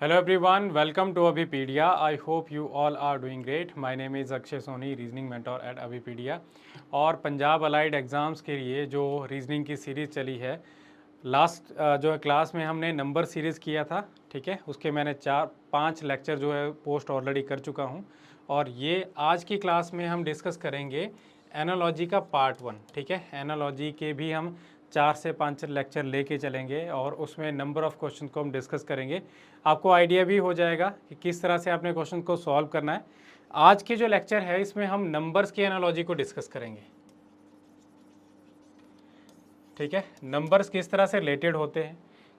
Hello everyone, welcome to Avipedia. I hope you all are doing great. My name is Akshay Soni, reasoning mentor at Avipedia. और Punjab allied exams के लिए जो reasoning की series चली है, last जो है क्लास में हमने नंबर सीरीज़ किया था, ठीक है। उसके मैंने 4-5 लेक्चर जो है पोस्ट ऑलरेडी कर चुका हूँ। और ये आज की क्लास में हम डिस्कस करेंगे एनालॉजी का पार्ट 1, ठीक है। एनालॉजी के भी हम 4 से 5 लेक्चर लेके चलेंगे और उसमें नंबर ऑफ़ क्वेश्चन को हम डिस्कस करेंगे। आपको आइडिया भी हो जाएगा कि किस तरह से आपने क्वेश्चन को सॉल्व करना है। आज की जो लेक्चर है इसमें हम नंबर्स की एनालॉजी को डिस्कस करेंगे, ठीक है। नंबर्स किस तरह से रिलेटेड होते हैं,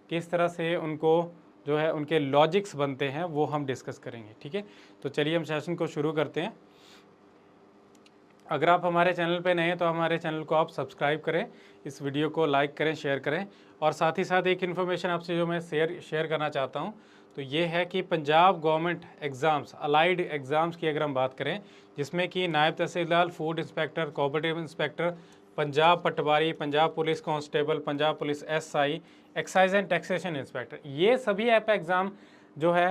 किस तरह से उनको जो है उनके लॉजिक्स बनते हैं, वो हम डिस्कस करेंगे, ठीक है। तो चलिए हम सेशन को शुरू करते हैं। अगर आप हमारे चैनल पे नए हैं तो हमारे चैनल को आप सब्सक्राइब करें, इस वीडियो को लाइक करें, शेयर करें। और साथ ही साथ एक इन्फॉर्मेशन आपसे जो मैं शेयर करना चाहता हूं, तो ये है कि Punjab government exams, allied exams की अगर हम बात करें, जिसमें कि नायब तहसीलदार, food inspector, cooperative inspector, Punjab patwari, Punjab police constable, Punjab police SI, excise and taxation inspector, ये सभी ऐप एग्ज़ाम जो है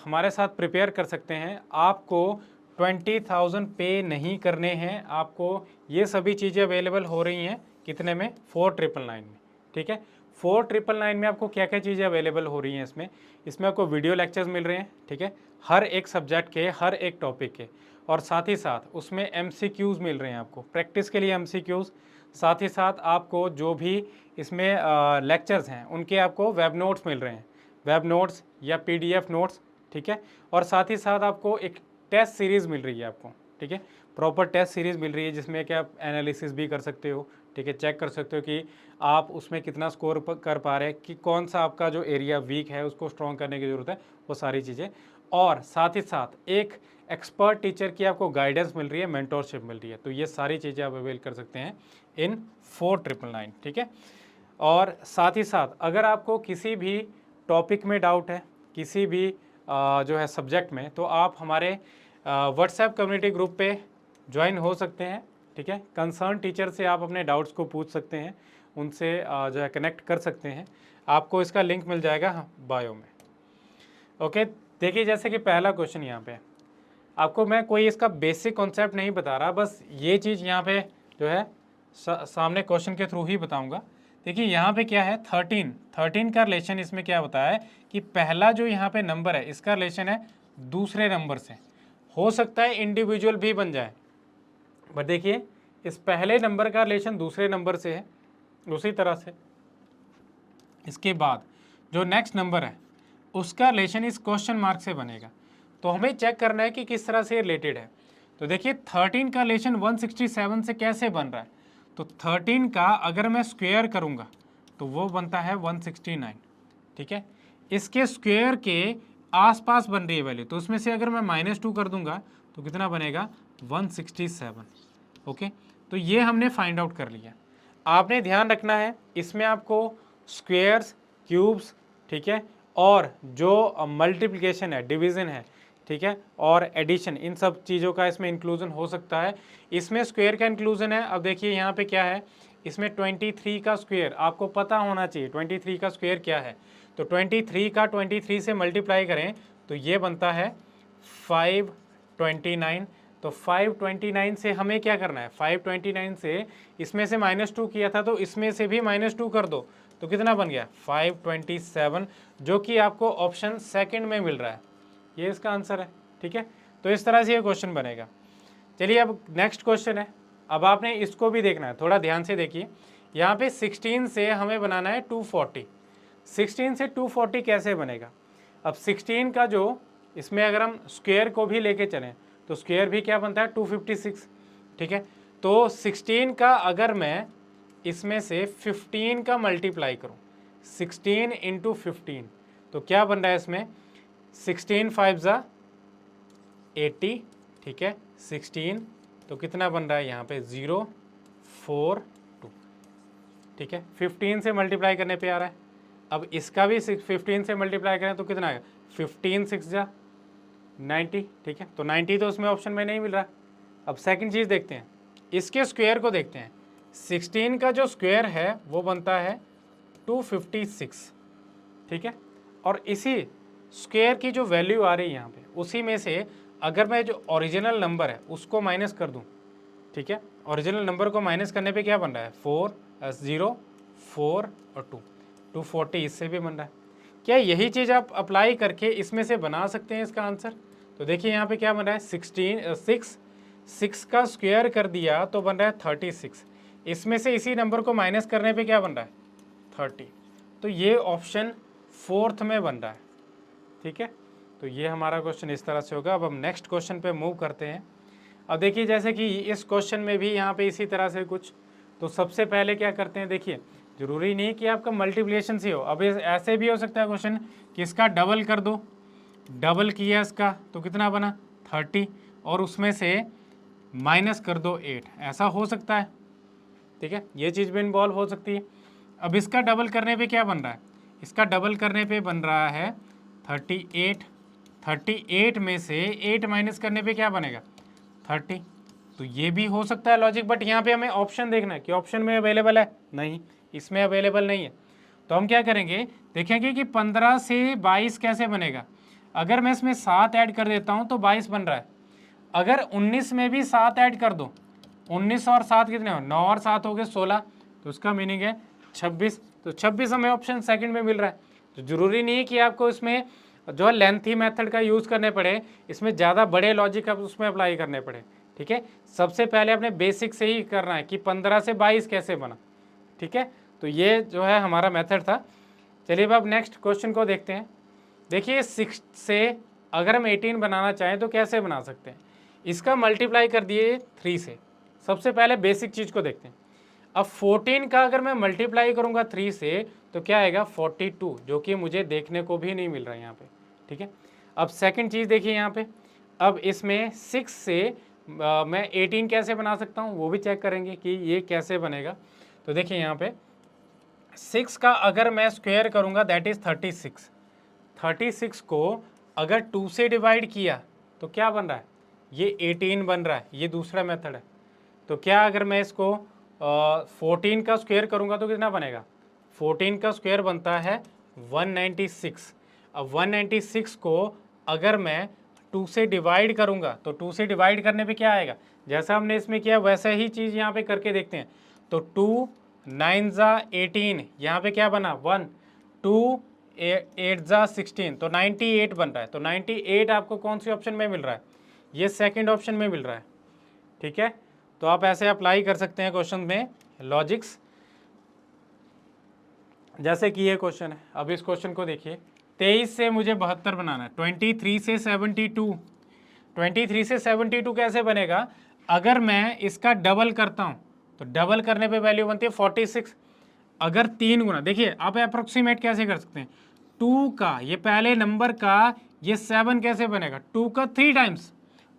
हमारे साथ प्रिपेयर कर सकते हैं। आपको 20,000 पे नहीं करने हैं, आपको ये सभी चीज़ें अवेलेबल हो रही हैं कितने में, 4999 में, ठीक है। 4999 में आपको क्या क्या चीज़ें अवेलेबल हो रही हैं इसमें आपको वीडियो लेक्चर्स मिल रहे हैं, ठीक है, हर एक सब्जेक्ट के, हर एक टॉपिक के। और साथ ही साथ उसमें MCQs मिल रहे हैं आपको, प्रैक्टिस के लिए MCQs। साथ ही साथ आपको जो भी इसमें लेक्चर्स हैं उनके आपको वेब नोट्स मिल रहे हैं, वेब नोट्स या PDF नोट्स, ठीक है। और साथ ही साथ आपको एक टेस्ट सीरीज़ मिल रही है आपको, ठीक है, प्रॉपर टेस्ट सीरीज़ मिल रही है, जिसमें कि आप एनालिसिस भी कर सकते हो, ठीक है, चेक कर सकते हो कि आप उसमें कितना स्कोर कर पा रहे हैं, कि कौन सा आपका जो एरिया वीक है उसको स्ट्रॉन्ग करने की ज़रूरत है, वो सारी चीज़ें। और साथ ही साथ एक एक्सपर्ट टीचर की आपको गाइडेंस मिल रही है, मेंटोरशिप मिल रही है। तो ये सारी चीज़ें आप अवेल कर सकते हैं इन 4999, ठीक है। और साथ ही साथ अगर आपको किसी भी टॉपिक में डाउट है, किसी भी जो है सब्जेक्ट में, तो आप हमारे व्हाट्सएप कम्युनिटी ग्रुप पे ज्वाइन हो सकते हैं, ठीक है। कंसर्न टीचर से आप अपने डाउट्स को पूछ सकते हैं, उनसे जो है कनेक्ट कर सकते हैं। आपको इसका लिंक मिल जाएगा बायो में। ओके, देखिए जैसे कि पहला क्वेश्चन यहाँ पे आपको मैं कोई इसका बेसिक कॉन्सेप्ट नहीं बता रहा, बस ये चीज़ यहाँ पे जो है सामने क्वेश्चन के थ्रू ही बताऊँगा। देखिए यहाँ पे क्या है, 13 का रिलेशन इसमें क्या बताया है कि पहला जो यहाँ पे नंबर है इसका रिलेशन है दूसरे नंबर से। हो सकता है इंडिविजुअल भी बन जाए, बट देखिए इस पहले नंबर का रिलेशन दूसरे नंबर से है, उसी तरह से इसके बाद जो नेक्स्ट नंबर है उसका रिलेशन इस क्वेश्चन मार्क से बनेगा। तो हमें चेक करना है कि किस तरह से रिलेटेड है। तो देखिए 13 का रिलेशन 167 से कैसे बन रहा है। तो 13 का अगर मैं स्क्वायर करूंगा तो वो बनता है 169, ठीक है। इसके स्क्वायर के आसपास बन रही है वैल्यू, तो उसमें से अगर मैं -2 कर दूंगा तो कितना बनेगा, 167। ओके, तो ये हमने फाइंड आउट कर लिया। आपने ध्यान रखना है इसमें आपको स्क्वेयर्स, क्यूब्स, ठीक है, और जो मल्टीप्लिकेशन है, डिवीज़न है, ठीक है, और एडिशन, इन सब चीज़ों का इसमें इंक्लूजन हो सकता है। इसमें स्क्वायर का इंक्लूजन है। अब देखिए यहाँ पे क्या है, इसमें 23 का स्क्वायर आपको पता होना चाहिए, 23 का स्क्वायर क्या है। तो 23 का 23 से मल्टीप्लाई करें तो ये बनता है 529। तो 529 से हमें क्या करना है, 529 से इसमें से -2 किया था, तो इसमें से भी -2 कर दो तो कितना बन गया, 527, जो कि आपको ऑप्शन सेकंड में मिल रहा है। ये इसका आंसर है, ठीक है। तो इस तरह से ये क्वेश्चन बनेगा। चलिए अब नेक्स्ट क्वेश्चन है। अब आपने इसको भी देखना है, थोड़ा ध्यान से देखिए। यहाँ पे 16 से हमें बनाना है 240। 16 से 240 कैसे बनेगा। अब 16 का जो इसमें अगर हम स्क्वायर को भी लेके चलें तो स्क्वायर भी क्या बनता है, 256, ठीक है। तो 16 का अगर मैं इसमें से 15 का मल्टीप्लाई करूं, 16 इंटू 15, तो क्या बन रहा है इसमें, 16 5 ज़ा 80, ठीक है। 16 तो कितना बन रहा है यहाँ पे, 042, ठीक है। 15 से मल्टीप्लाई करने पे आ रहा है। अब इसका भी 15 से मल्टीप्लाई करें तो कितना आएगा, 15 6 ज़ा 90, ठीक है। तो 90 तो उसमें ऑप्शन में नहीं मिल रहा। अब सेकंड चीज़ देखते हैं, इसके स्क्वायर को देखते हैं। 16 का जो स्क्वायर है वो बनता है 256, ठीक है। और इसी स्क्वायर की जो वैल्यू आ रही है यहाँ पे, उसी में से अगर मैं जो ओरिजिनल नंबर है उसको माइनस कर दूँ, ठीक है, ओरिजिनल नंबर को माइनस करने पे क्या बन रहा है 4 0 4 और 240, इससे भी बन रहा है। क्या यही चीज़ आप अप्लाई करके इसमें से बना सकते हैं इसका आंसर? तो देखिए यहाँ पे क्या बन रहा है 6 का स्क्वायर कर दिया तो बन रहा है 36, इसमें से इसी नंबर को माइनस करने पे क्या बन रहा है 30, तो ये ऑप्शन 4th में बन रहा है, ठीक है। तो ये हमारा क्वेश्चन इस तरह से होगा। अब हम नेक्स्ट क्वेश्चन पे मूव करते हैं। अब देखिए जैसे कि इस क्वेश्चन में भी यहाँ पे इसी तरह से कुछ, तो सबसे पहले क्या करते हैं, देखिए जरूरी नहीं कि आपका मल्टीप्लिकेशन से हो, अब ऐसे भी हो सकता है क्वेश्चन कि इसका डबल कर दो, डबल किया इसका तो कितना बना 30 और उसमें से माइनस कर दो 8, ऐसा हो सकता है, ठीक है, ये चीज़ भी इन्वॉल्व हो सकती है। अब इसका डबल करने पे क्या बन रहा है, इसका डबल करने पे बन रहा है 38, 38 में से 8 माइनस करने पे क्या बनेगा 30, तो ये भी हो सकता है लॉजिक, बट यहाँ पे हमें ऑप्शन देखना है कि ऑप्शन में अवेलेबल है, नहीं इसमें अवेलेबल नहीं है। तो हम क्या करेंगे, देखेंगे कि 15 से 22 कैसे बनेगा। अगर मैं इसमें 7 ऐड कर देता हूँ तो 22 बन रहा है, अगर 19 में भी 7 ऐड कर दो, 19 और 7 कितने हो, 9 और 7 हो गए 16, तो उसका मीनिंग है 26, तो 26 हमें ऑप्शन सेकंड में मिल रहा है। तो ज़रूरी नहीं है कि आपको इसमें जो है लेंथी मेथड का यूज़ करने पड़े, इसमें ज़्यादा बड़े लॉजिक आप उसमें अप्लाई करने पड़े, ठीक है। सबसे पहले अपने बेसिक से ही करना है कि 15 से 22 कैसे बना, ठीक है। तो ये जो है हमारा मेथड था। चलिए अब नेक्स्ट क्वेश्चन को देखते हैं। देखिए 6 से अगर हम 18 बनाना चाहें तो कैसे बना सकते हैं, इसका मल्टीप्लाई कर दिए 3 से। सबसे पहले बेसिक चीज़ को देखते हैं। अब 14 का अगर मैं मल्टीप्लाई करूंगा 3 से तो क्या आएगा 42, जो कि मुझे देखने को भी नहीं मिल रहा है यहाँ पे, ठीक है। अब सेकंड चीज़ देखिए यहाँ पे, अब इसमें 6 से मैं 18 कैसे बना सकता हूँ वो भी चेक करेंगे कि ये कैसे बनेगा। तो देखिए यहाँ पे 6 का अगर मैं स्क्वायर करूँगा दैट इज़ 36, 36 को अगर 2 से डिवाइड किया तो क्या बन रहा है, ये 18 बन रहा है, ये दूसरा मेथड है। तो क्या अगर मैं इसको 14 का स्क्वायर करूँगा तो कितना बनेगा, 14 का स्क्वायर बनता है 196। अब 196 को अगर मैं 2 से डिवाइड करूँगा तो 2 से डिवाइड करने पे क्या आएगा, जैसा हमने इसमें किया वैसा ही चीज़ यहाँ पे करके देखते हैं। तो 2 9 ज़ा 18, यहाँ पे क्या बना 1, 2 8 ज़ा 16, तो 98 बन रहा है। तो 98 आपको कौन सी ऑप्शन में मिल रहा है, ये सेकंड ऑप्शन में मिल रहा है, ठीक है। तो आप ऐसे अप्लाई कर सकते हैं क्वेश्चन में लॉजिक्स, जैसे कि ये क्वेश्चन है। अब इस क्वेश्चन को देखिए, 23 से मुझे 72 बनाना है, 23 से 72, 23 से 72 कैसे बनेगा, अगर मैं इसका डबल करता हूँ तो डबल करने पे वैल्यू बनती है 46, अगर 3 गुना, देखिए आप अप्रोक्सीमेट कैसे कर सकते हैं, 2 का ये पहले नंबर का ये 7 कैसे बनेगा, 2 का 3 टाइम्स,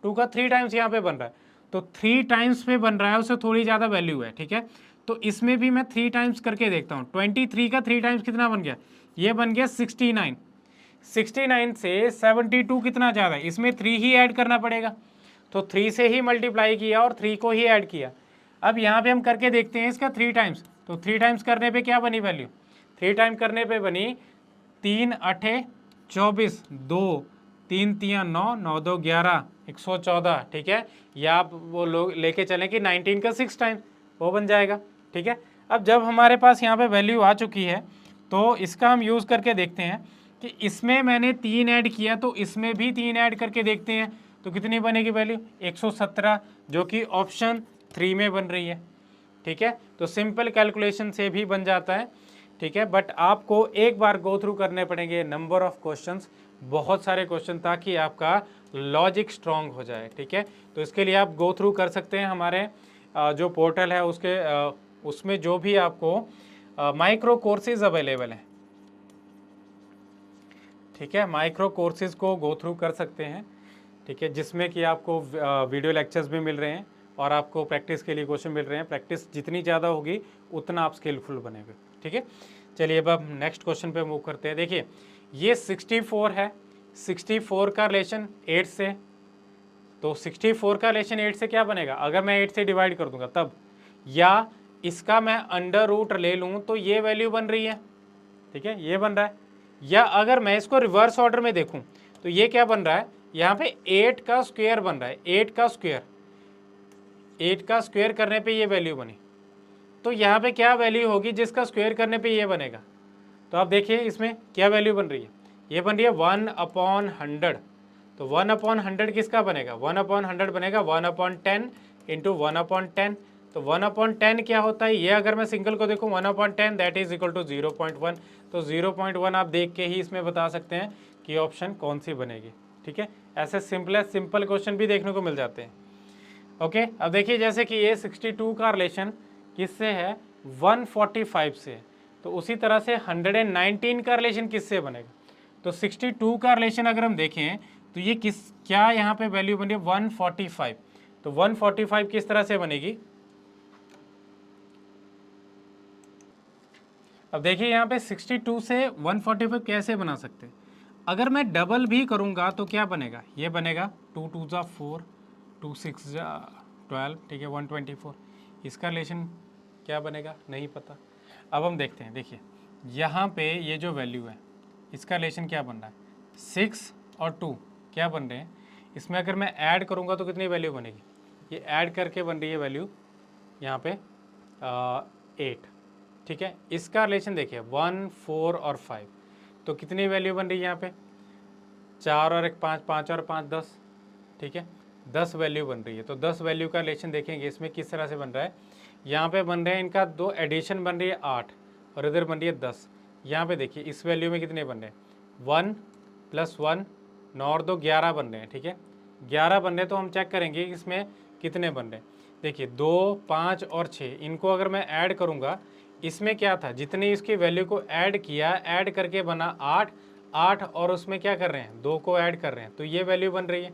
2 का 3 टाइम्स यहाँ पे बन रहा है, तो 3 टाइम्स पे बन रहा है, उससे थोड़ी ज़्यादा वैल्यू है, ठीक है। तो इसमें भी मैं 3 टाइम्स करके देखता हूँ, 23 का 3 टाइम्स कितना बन गया, ये बन गया 69, 69 से 72 कितना ज़्यादा है, इसमें 3 ही ऐड करना पड़ेगा, तो 3 से ही मल्टीप्लाई किया और 3 को ही ऐड किया। अब यहाँ पे हम करके देखते हैं इसका 3 टाइम्स, तो 3 टाइम्स करने पे क्या बनी वैल्यू, 3 टाइम करने पे बनी 3 8 24, 2 3 3 9, 9 2 11, 114, ठीक है। या आप वो लोग लेके चलें कि 19 का 6 टाइम वो बन जाएगा, ठीक है। अब जब हमारे पास यहाँ पे वैल्यू आ चुकी है तो इसका हम यूज़ करके देखते हैं कि इसमें मैंने 3 ऐड किया तो इसमें भी 3 ऐड करके देखते हैं, तो कितनी बनेगी वैल्यू 117, जो कि ऑप्शन 3 में बन रही है, ठीक है। तो सिंपल कैलकुलेशन से भी बन जाता है, ठीक है, बट आपको एक बार गो थ्रू करने पड़ेंगे नंबर ऑफ क्वेश्चंस, बहुत सारे क्वेश्चन, ताकि आपका लॉजिक स्ट्रॉन्ग हो जाए, ठीक है। तो इसके लिए आप गो थ्रू कर सकते हैं हमारे जो पोर्टल है उसके उसमें जो भी आपको माइक्रो कोर्सेज अवेलेबल हैं, ठीक है, माइक्रो कोर्सेज को गो थ्रू कर सकते हैं, ठीक है, जिसमें कि आपको वीडियो लेक्चर्स भी मिल रहे हैं और आपको प्रैक्टिस के लिए क्वेश्चन मिल रहे हैं। प्रैक्टिस जितनी ज़्यादा होगी उतना आप स्किलफुल बनेंगे, ठीक है। चलिए अब हम नेक्स्ट क्वेश्चन पे मूव करते हैं। देखिए ये 64 है, 64 का रिलेशन 8 से, तो 64 का रिलेशन 8 से क्या बनेगा, अगर मैं 8 से डिवाइड कर दूंगा तब, या इसका मैं अंडर रूट ले लूँ तो ये वैल्यू बन रही है, ठीक है, ये बन रहा है। या अगर मैं इसको रिवर्स ऑर्डर में देखूं तो ये क्या बन रहा है, यहाँ पे 8 का स्क्वायर बन रहा है, 8 का स्क्वायर, 8 का स्क्वायर करने पे ये वैल्यू बनी। तो यहाँ पे क्या वैल्यू होगी जिसका स्क्वायर करने पे ये बनेगा, तो आप देखिए इसमें क्या वैल्यू बन रही है, ये बन रही है 1/100। तो 1/100 किसका बनेगा, 1/100 बनेगा 1/10 इंटू 1/10। तो 1/10 क्या होता है, ये अगर मैं सिंगल को देखूँ 1/10 दैट इज इक्वल टू 0.1। तो 0.1 आप देख के ही इसमें बता सकते हैं कि ऑप्शन कौन सी बनेगी। ठीक है, ऐसे सिंपल क्वेश्चन भी देखने को मिल जाते हैं। ओके, अब देखिए जैसे कि ये 62 का रिलेशन किससे है, 145 से है। तो उसी तरह से 119 का रिलेशन किससे बनेगा, तो 62 का रिलेशन अगर हम देखें तो ये क्या यहाँ पे वैल्यू बनी है 145। तो 145 किस तरह से बनेगी, अब देखिए यहाँ पे 62 से 145 कैसे बना सकते हैं। अगर मैं डबल भी करूँगा तो क्या बनेगा, ये बनेगा 2 2 जा 4, 2 6 जा 12, ठीक है 124। इसका रिलेशन क्या बनेगा नहीं पता। अब हम देखते हैं, देखिए यहाँ पे ये जो वैल्यू है इसका रिलेशन क्या बन रहा है, 6 और 2 क्या बन रहे हैं, इसमें अगर मैं ऐड करूँगा तो कितनी वैल्यू बनेगी, ये ऐड करके बन रही है वैल्यू यहाँ पे 8। ठीक है, इसका रिलेशन देखिए 1 4 और 5, तो कितनी वैल्यू बन रही है यहाँ पे, 4 और 1 5, 5 और 5 10। ठीक है, 10 वैल्यू बन रही है। तो 10 वैल्यू का रिलेशन देखेंगे इसमें किस तरह से बन रहा है, यहाँ पे बन रहे हैं इनका दो एडिशन बन रही है 8 और इधर बन रही है 10। यहाँ पे देखिए इस वैल्यू में कितने बन रहे हैं 1 + 1 9 और 2 11 बन रहे हैं। ठीक है, 11 बन रहे हैं, तो हम चेक करेंगे इसमें कितने बन रहे हैं। देखिए 2 5 और 6 इनको अगर मैं ऐड करूँगा, इसमें क्या था, जितनी इसकी वैल्यू को ऐड किया, ऐड करके बना 8 8 और उसमें क्या कर रहे हैं 2 को ऐड कर रहे हैं, तो ये वैल्यू बन रही है।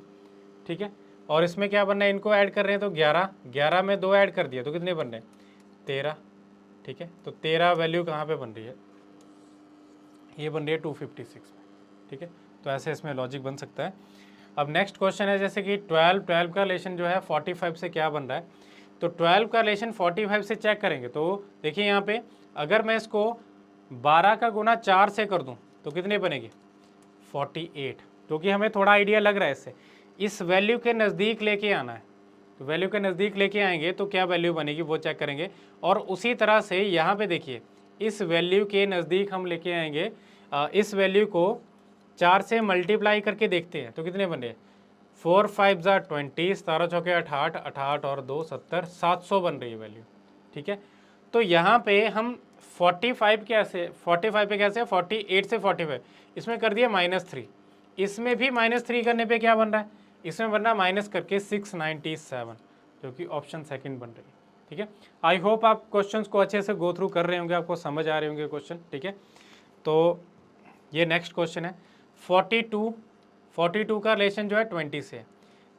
ठीक है, और इसमें क्या बन रहा है, इनको ऐड कर रहे हैं तो 11 11 में 2 ऐड कर दिया तो कितने बन रहे हैं 13। ठीक है, तो 13 वैल्यू कहाँ पे बन रही है, ये बन रही है 256 में। ठीक है, तो ऐसे इसमें लॉजिक बन सकता है। अब नेक्स्ट क्वेश्चन है जैसे कि 12 का रिलेशन जो है 45 से क्या बन रहा है। तो 12 का रिलेशन 45 से चेक करेंगे तो देखिए यहाँ पे अगर मैं इसको 12 का गुना 4 से कर दूँ तो कितनी बनेगी 48, क्योंकि हमें थोड़ा आइडिया लग रहा है इससे। इस वैल्यू के नज़दीक लेके आना है, तो वैल्यू के नज़दीक लेके आएंगे तो क्या वैल्यू बनेगी वो चेक करेंगे। और उसी तरह से यहाँ पे देखिए इस वैल्यू के नज़दीक हम लेके आएंगे, इस वैल्यू को 4 से मल्टीप्लाई करके देखते हैं तो कितने बन रहे हैं 4 5 जा 20, 17 चौके 88, 88 और 2 70, 700 बन रही है वैल्यू। ठीक है, तो यहाँ पे हम 45 कैसे, 45 पे कैसे 48 से 45 इसमें कर दिया -3, इसमें भी -3 करने पे क्या बन रहा है, इसमें बन रहा है माइनस करके 697, जो कि ऑप्शन सेकंड बन रही है। ठीक है, आई होप आप क्वेश्चंस को अच्छे से गो थ्रू कर रहे होंगे, आपको समझ आ रहे होंगे क्वेश्चन। ठीक है, तो ये नेक्स्ट क्वेश्चन है 42 का रिलेशन जो है 20 से,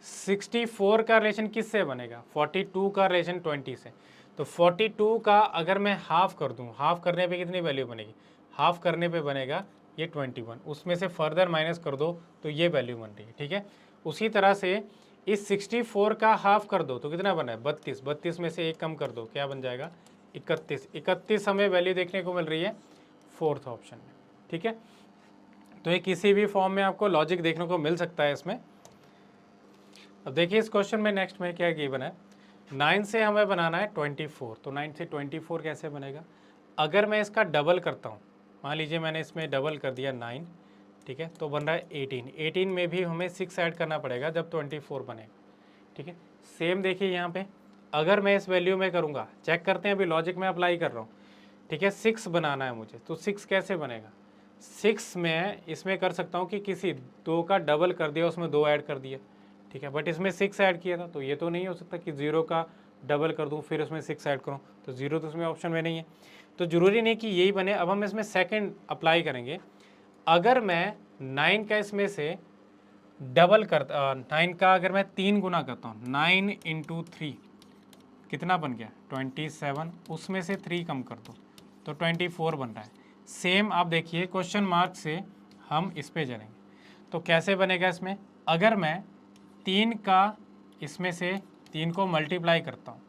64 का रिलेशन किससे बनेगा, 42 का रिलेशन 20 से। तो 42 का अगर मैं हाफ कर दूं, हाफ करने पे कितनी वैल्यू बनेगी, हाफ करने पे बनेगा ये 21, उसमें से फर्दर माइनस कर दो तो ये वैल्यू बन रही है। ठीक है, उसी तरह से इस 64 का हाफ कर दो तो कितना बना है 32, 32 में से एक कम कर दो क्या बन जाएगा 31, 31 हमें वैल्यू देखने को मिल रही है फोर्थ ऑप्शन में। ठीक है, तो ये किसी भी फॉर्म में आपको लॉजिक देखने को मिल सकता है इसमें। अब देखिए इस क्वेश्चन में नेक्स्ट में क्या गिवन है, 9 से हमें बनाना है 24, तो 9 से 24 कैसे बनेगा, अगर मैं इसका डबल करता हूँ, मान लीजिए मैंने इसमें डबल कर दिया 9, ठीक है, तो बन रहा है 18, 18 में भी हमें 6 ऐड करना पड़ेगा जब 24 बनेगा। ठीक है, सेम देखिए यहाँ पे अगर मैं इस वैल्यू में करूँगा, चेक करते हैं, अभी लॉजिक में अप्लाई कर रहा हूँ। ठीक है, 6 बनाना है मुझे, तो 6 कैसे बनेगा, 6 में इसमें कर सकता हूँ कि किसी 2 का डबल कर दिया उसमें 2 ऐड कर दिया। ठीक है, बट इसमें 6 ऐड किया था, तो ये तो नहीं हो सकता कि 0 का डबल कर दूँ फिर उसमें 6 ऐड करूँ, तो 0 तो उसमें ऑप्शन में नहीं है, तो ज़रूरी नहीं कि यही बने। अब हम इसमें सेकंड अप्लाई करेंगे, अगर मैं 9 का इसमें से डबल करता, 9 का अगर मैं 3 गुना करता हूँ, 9 × 3 कितना बन गया 27, उसमें से 3 कम कर दो तो 24 बन रहा है। सेम आप देखिए क्वेश्चन मार्क से हम इस पे चलेंगे, तो कैसे बनेगा इसमें, अगर मैं 3 का इसमें से 3 को मल्टीप्लाई करता हूँ,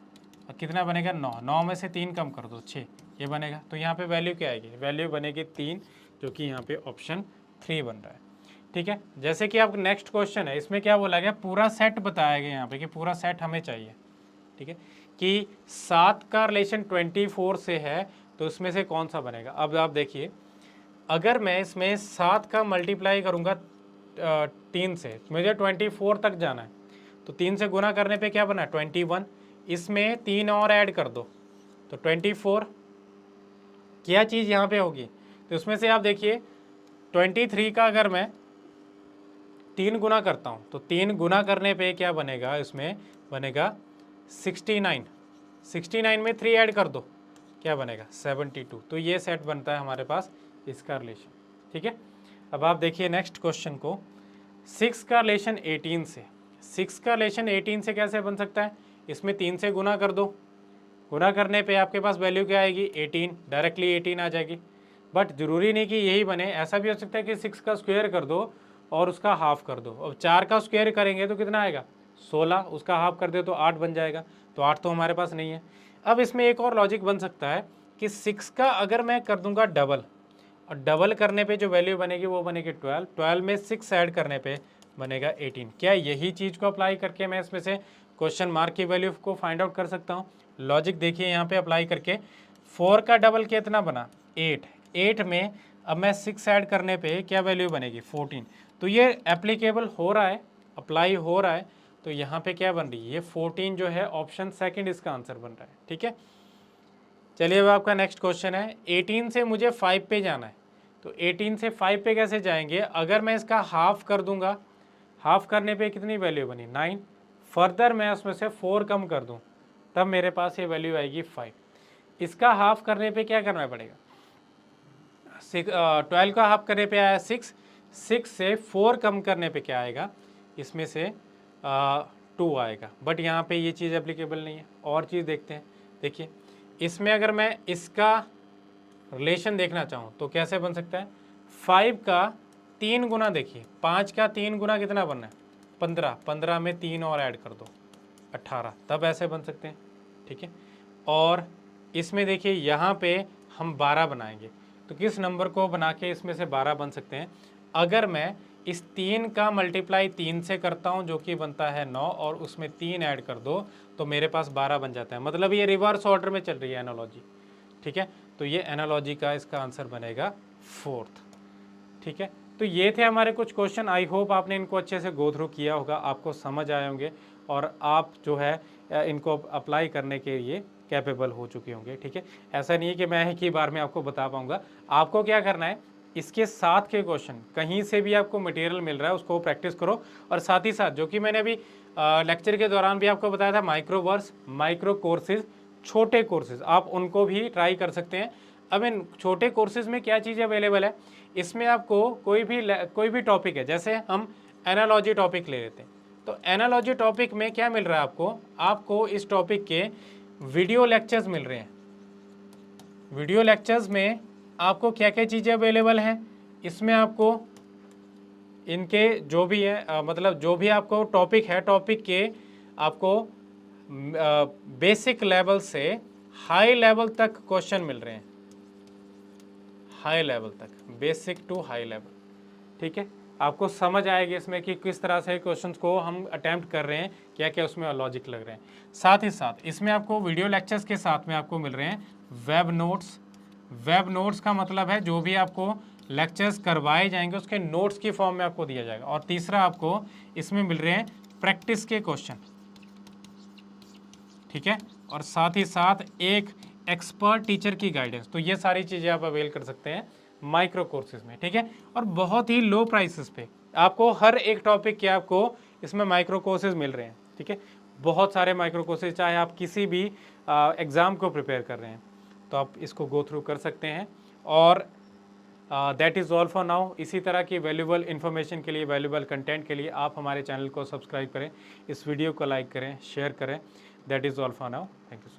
कितना बनेगा 9, 9 में से 3 कम कर दो 6, ये बनेगा। तो यहाँ पे वैल्यू क्या आएगी, वैल्यू बनेगी 3, जो कि यहाँ पे ऑप्शन 3 बन रहा है। ठीक है, जैसे कि आप नेक्स्ट क्वेश्चन है, इसमें क्या बोला गया, पूरा सेट बताया गया यहाँ पे कि पूरा सेट हमें चाहिए। ठीक है, कि 7 का रिलेशन 24 से है, तो इसमें से कौन सा बनेगा। अब आप देखिए, अगर मैं इसमें 7 का मल्टीप्लाई करूँगा 3 से, मुझे 24 तक जाना है, तो 3 से गुना करने पे क्या बना 21, इसमें 3 और ऐड कर दो तो 24, क्या चीज़ यहाँ पे होगी, तो उसमें से आप देखिए 23 का अगर मैं 3 गुना करता हूँ, तो 3 गुना करने पे क्या बनेगा, इसमें बनेगा 69 में 3 ऐड कर दो, क्या बनेगा 72। तो ये सेट बनता है हमारे पास इसका रिलेशन। ठीक है, अब आप देखिए नेक्स्ट क्वेश्चन को, 6 का रिलेशन 18 से, 6 का रिलेशन 18 से कैसे बन सकता है, इसमें 3 से गुना कर दो, गुना करने पे आपके पास वैल्यू क्या आएगी 18, डायरेक्टली 18 आ जाएगी। बट ज़रूरी नहीं कि यही बने, ऐसा भी हो सकता है कि 6 का स्क्वायर कर दो और उसका हाफ कर दो। अब 4 का स्क्वायर करेंगे तो कितना आएगा 16, उसका हाफ कर दे तो 8 बन जाएगा, तो 8 तो हमारे पास नहीं है। अब इसमें एक और लॉजिक बन सकता है कि 6 का अगर मैं कर दूंगा डबल, और डबल करने पे जो वैल्यू बनेगी वो बनेगी 12, 12 में 6 ऐड करने पे बनेगा 18। क्या यही चीज़ को अप्लाई करके मैं इसमें से क्वेश्चन मार्क की वैल्यू को फाइंड आउट कर सकता हूँ। लॉजिक देखिए यहाँ पे अप्लाई करके, 4 का डबल कितना बना 8, 8 में अब मैं 6 ऐड करने पे क्या वैल्यू बनेगी 14। तो ये एप्लीकेबल हो रहा है, अप्लाई हो रहा है, तो यहाँ पे क्या बन रही है, ये 14 जो है ऑप्शन सेकंड इसका आंसर बन रहा है। ठीक है, चलिए अब आपका नेक्स्ट क्वेश्चन है, 18 से मुझे 5 पे जाना है, तो 18 से 5 पे कैसे जाएंगे, अगर मैं इसका हाफ कर दूंगा, हाफ करने पे कितनी वैल्यू बनी 9, फर्दर मैं उसमें से 4 कम कर दूं, तब मेरे पास ये वैल्यू आएगी 5। इसका हाफ करने पे क्या करना पड़ेगा, 12 का हाफ करने पे आया 6, 6 से 4 कम करने पे क्या आएगा, इसमें से 2 आएगा। बट यहाँ पे ये चीज़ एप्लीकेबल नहीं है। और चीज़ देखते हैं, देखिए इसमें अगर मैं इसका रिलेशन देखना चाहूँ तो कैसे बन सकता है, 5 का 3 गुना, देखिए 5 का 3 गुना कितना बनना है 15, 15 में 3 और ऐड कर दो 18, तब ऐसे बन सकते हैं। ठीक है, और इसमें देखिए यहाँ पे हम 12 बनाएंगे, तो किस नंबर को बना के इसमें से 12 बन सकते हैं, अगर मैं इस 3 का मल्टीप्लाई 3 से करता हूँ जो कि बनता है 9, और उसमें 3 ऐड कर दो तो मेरे पास 12 बन जाता है। मतलब ये रिवर्स ऑर्डर में चल रही है एनालॉजी। ठीक है, तो ये एनालॉजी का इसका आंसर बनेगा 4th। ठीक है, तो ये थे हमारे कुछ क्वेश्चन। आई होप आपने इनको अच्छे से गो थ्रू किया होगा, आपको समझ आए होंगे और आप जो है इनको अप्लाई करने के लिए कैपेबल हो चुके होंगे। ठीक है, ऐसा नहीं है कि मैं एक ही बार में आपको बता पाऊंगा। आपको क्या करना है, इसके साथ के क्वेश्चन कहीं से भी आपको मटेरियल मिल रहा है उसको प्रैक्टिस करो, और साथ ही साथ जो कि मैंने अभी लेक्चर के दौरान भी आपको बताया था, माइक्रो वर्स, माइक्रो कोर्सेज, छोटे कोर्सेज, आप उनको भी ट्राई कर सकते हैं। अब इन छोटे कोर्सेज में क्या चीज़ अवेलेबल है, इसमें आपको कोई भी टॉपिक है, जैसे हम एनालॉजी टॉपिक ले लेते हैं, तो एनालॉजी टॉपिक में क्या मिल रहा है आपको इस टॉपिक के वीडियो लेक्चर्स मिल रहे हैं। वीडियो लेक्चर्स में आपको क्या क्या चीज़ें अवेलेबल हैं, इसमें आपको इनके जो भी है मतलब जो भी आपको टॉपिक है, टॉपिक के आपको बेसिक लेवल से हाई लेवल तक क्वेश्चन मिल रहे हैं, हाई लेवल तक, बेसिक टू हाई लेवल। ठीक है, आपको समझ आएगी इसमें कि किस तरह से क्वेश्चंस को हम अटेम्प्ट कर रहे हैं, क्या क्या उसमें लॉजिक लग रहे हैं। साथ ही साथ इसमें आपको वीडियो लेक्चर्स के साथ में आपको मिल रहे हैं वेब नोट्स। वेब नोट्स का मतलब है जो भी आपको लेक्चर्स करवाए जाएंगे उसके नोट्स की फॉर्म में आपको दिया जाएगा। और तीसरा आपको इसमें मिल रहे हैं प्रैक्टिस के क्वेश्चन। ठीक है, और साथ ही साथ एक एक्सपर्ट टीचर की गाइडेंस। तो ये सारी चीज़ें आप अवेल कर सकते हैं माइक्रो कोर्सेज में। ठीक है, और बहुत ही लो प्राइसेस पे आपको हर एक टॉपिक के आपको इसमें माइक्रो कोर्सेज मिल रहे हैं। ठीक है, बहुत सारे माइक्रो कोर्सेज, चाहे आप किसी भी एग्ज़ाम को प्रिपेयर कर रहे हैं तो आप इसको गो थ्रू कर सकते हैं। और that is all for now. इसी तरह की वैल्यूबल इन्फॉर्मेशन के लिए, वैल्यूबल कंटेंट के लिए आप हमारे चैनल को सब्सक्राइब करें, इस वीडियो को लाइक करें, शेयर करें। That is all for now. Thank you.